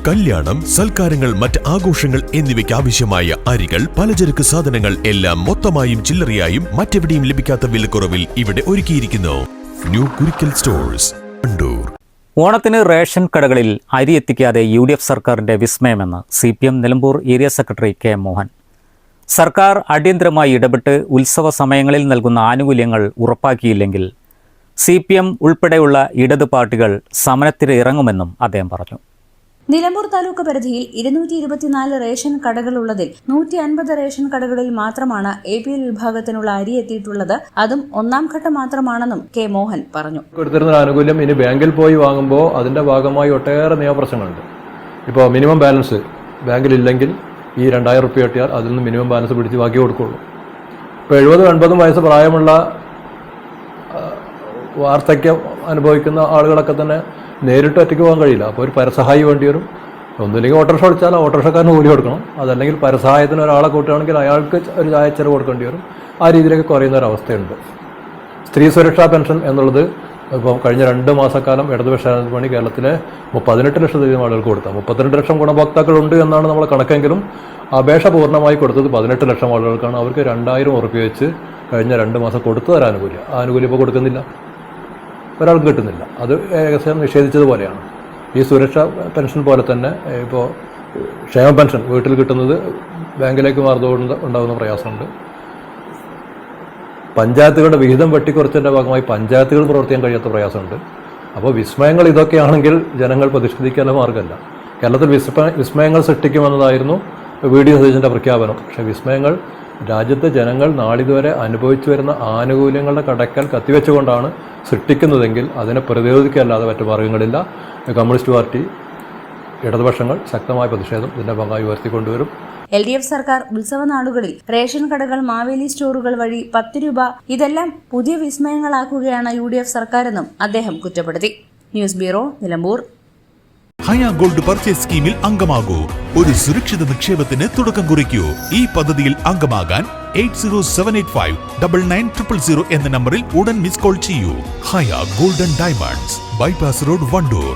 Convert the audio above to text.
കല്യാണം, സൽക്കാരങ്ങൾ, മറ്റ് ആഘോഷങ്ങൾ എന്നിവയ്ക്ക് ആവശ്യമായ അരികൾ, പലചരക്ക് സാധനങ്ങൾ എല്ലാം മൊത്തമായും ചില്ലറയായും മറ്റെവിടെയും ലഭിക്കാത്ത വിലക്കുറവിൽ ഇവിടെ ഒരുക്കിയിരിക്കുന്നു. New Kurikkal stores, Vandoor. ഓണത്തിന് റേഷൻ കടകളിൽ അരി എത്തിക്കാതെ UDF സർക്കാരിന്റെ വിസ്മയമെന്ന് CPM Nilambur area secretary K. Mohan. സർക്കാർ അടിയന്തരമായി ഇടപെട്ട് ഉത്സവ സമയങ്ങളിൽ നൽകുന്ന ആനുകൂല്യങ്ങൾ ഉറപ്പാക്കിയില്ലെങ്കിൽ CPM ഉൾപ്പെടെയുള്ള ഇടത് പാർട്ടികൾ സമരത്തിന് ഇറങ്ങുമെന്നും അദ്ദേഹം പറഞ്ഞു. നിലമ്പൂർ താലൂക്ക് പരിധിയിൽ 224 റേഷൻ കടകളുള്ളതിൽ 150 റേഷൻ കടകളിൽ മാത്രമാണ് APL വിഭാഗത്തിനുള്ള അരി എത്തിയിട്ടുള്ളത്. അതും ഒന്നാം ഘട്ടം മാത്രമാണെന്നും K. മോഹൻ പറഞ്ഞു. കൊടുത്തിരുന്ന ആനുകൂല്യം ഇനി ബാങ്കിൽ പോയി വാങ്ങുമ്പോൾ അതിന്റെ ഭാഗമായി ഒട്ടേറെ നിയമപ്രശ്നങ്ങളുണ്ട്. ഇപ്പോൾ മിനിമം ബാലൻസ് ബാങ്കിൽ ഇല്ലെങ്കിൽ ഈ 2000 റുപ്യ കിട്ടിയാൽ അതിൽ നിന്ന് മിനിമം ബാലൻസ് പിടിച്ച് ബാക്കി കൊടുക്കുള്ളൂ. ഇപ്പോൾ 70-80 വയസ്സ് പ്രായമുള്ള വാർദ്ധക്യം അനുഭവിക്കുന്ന ആളുകളൊക്കെ തന്നെ നേരിട്ട് ഒറ്റയ്ക്ക് പോകാൻ കഴിയില്ല. അപ്പോൾ ഒരു പരസഹായി വേണ്ടി വരും. ഒന്നുമില്ലെങ്കിൽ ഓട്ടോറിക്ഷ വിളിച്ചാൽ ഓട്ടോറിക്ഷക്കാരന് കൂലി കൊടുക്കണം. അതല്ലെങ്കിൽ പരസഹായത്തിന് ഒരാളെ കൂട്ടുകയാണെങ്കിൽ അയാൾക്ക് ഒരു ചായച്ചെലവ് കൊടുക്കേണ്ടി വരും. ആ രീതിയിലേക്ക് കുറയുന്ന ഒരവസ്ഥയുണ്ട്. സ്ത്രീ സുരക്ഷാ പെൻഷൻ എന്നുള്ളത് ഇപ്പോൾ കഴിഞ്ഞ 2 മാസക്കാലം ഇടതുപക്ഷ പണി കേരളത്തിലെ 18 ലക്ഷത്തിലധികം ആളുകൾക്ക് കൊടുത്താൽ 32 ലക്ഷം ഗുണഭോക്താക്കളുണ്ട് എന്നാണ് നമ്മൾ കണക്കെങ്കിലും അപേക്ഷ പൂർണ്ണമായി കൊടുത്തത് 18 ലക്ഷം ആളുകൾക്കാണ്. അവർക്ക് 2000 ഉറുപ്പിക വെച്ച് കഴിഞ്ഞ 2 മാസം കൊടുത്തു തരാൻ ആനുകൂല്യം. ആ ആനുകൂല്യം ഇപ്പോൾ കൊടുക്കുന്നില്ല, ഒരാൾക്ക് കിട്ടുന്നില്ല. അത് ഏകദേശം നിഷേധിച്ചതുപോലെയാണ്. ഈ സുരക്ഷാ പെൻഷൻ പോലെ തന്നെ ഇപ്പോൾ ക്ഷേമ പെൻഷൻ വീട്ടിൽ കിട്ടുന്നത് ബാങ്കിലേക്ക് മാറുന്നതുകൊണ്ട് ഉണ്ടാകുന്ന പ്രയാസമുണ്ട്. പഞ്ചായത്തുകളുടെ വിഹിതം വെട്ടിക്കുറച്ചതിൻ്റെ ഭാഗമായി പഞ്ചായത്തുകൾ പ്രവർത്തിക്കാൻ കഴിയാത്ത പ്രയാസമുണ്ട്. അപ്പോൾ വിസ്മയങ്ങൾ ഇതൊക്കെയാണെങ്കിൽ ജനങ്ങൾ പ്രതിഷേധിക്കാനുള്ള മാർഗ്ഗമല്ല. കേരളത്തിൽ വിസ്മയങ്ങൾ സൃഷ്ടിക്കുമെന്നതായിരുന്നു VD സതീശൻ്റെ പ്രഖ്യാപനം. പക്ഷേ വിസ്മയങ്ങൾ രാജ്യത്തെ ജനങ്ങൾ നാളിതുവരെ അനുഭവിച്ചു വരുന്ന ആനുകൂല്യങ്ങളുടെ കടക്കൽ കത്തിവെച്ചുകൊണ്ടാണ് സൃഷ്ടിക്കുന്നതെങ്കിൽ അതിനെ പ്രതിരോധിക്കല്ലാതെ മറ്റു മാർഗങ്ങളില്ല. കമ്മ്യൂണിസ്റ്റ് പാർട്ടി, ഇടതുപക്ഷങ്ങൾ ശക്തമായ പ്രതിഷേധം ഇതിന്റെ ഭാഗമായി ഉയർത്തിക്കൊണ്ടുവരും. LDF സർക്കാർ ഉത്സവ നാളുകളിൽ റേഷൻ കടകൾ, മാവേലി സ്റ്റോറുകൾ വഴി 10 രൂപ ഇതെല്ലാം പുതിയ വിസ്മയങ്ങളാക്കുകയാണ് UDF സർക്കാരെന്നും അദ്ദേഹം കുറ്റപ്പെടുത്തി. News bureau, Nilambur. Haya gold purchase സ്കീമിൽ അംഗമാകൂ. ഒരു സുരക്ഷിത നിക്ഷേപത്തിന് തുടക്കം കുറിക്കൂ. ഈ പദ്ധതിയിൽ അംഗമാകാൻ 8078599000 എന്ന നമ്പറിൽ ഉടൻ മിസ് കോൾ ചെയ്യൂ. Haya golden diamonds, bypass road, Wandoor.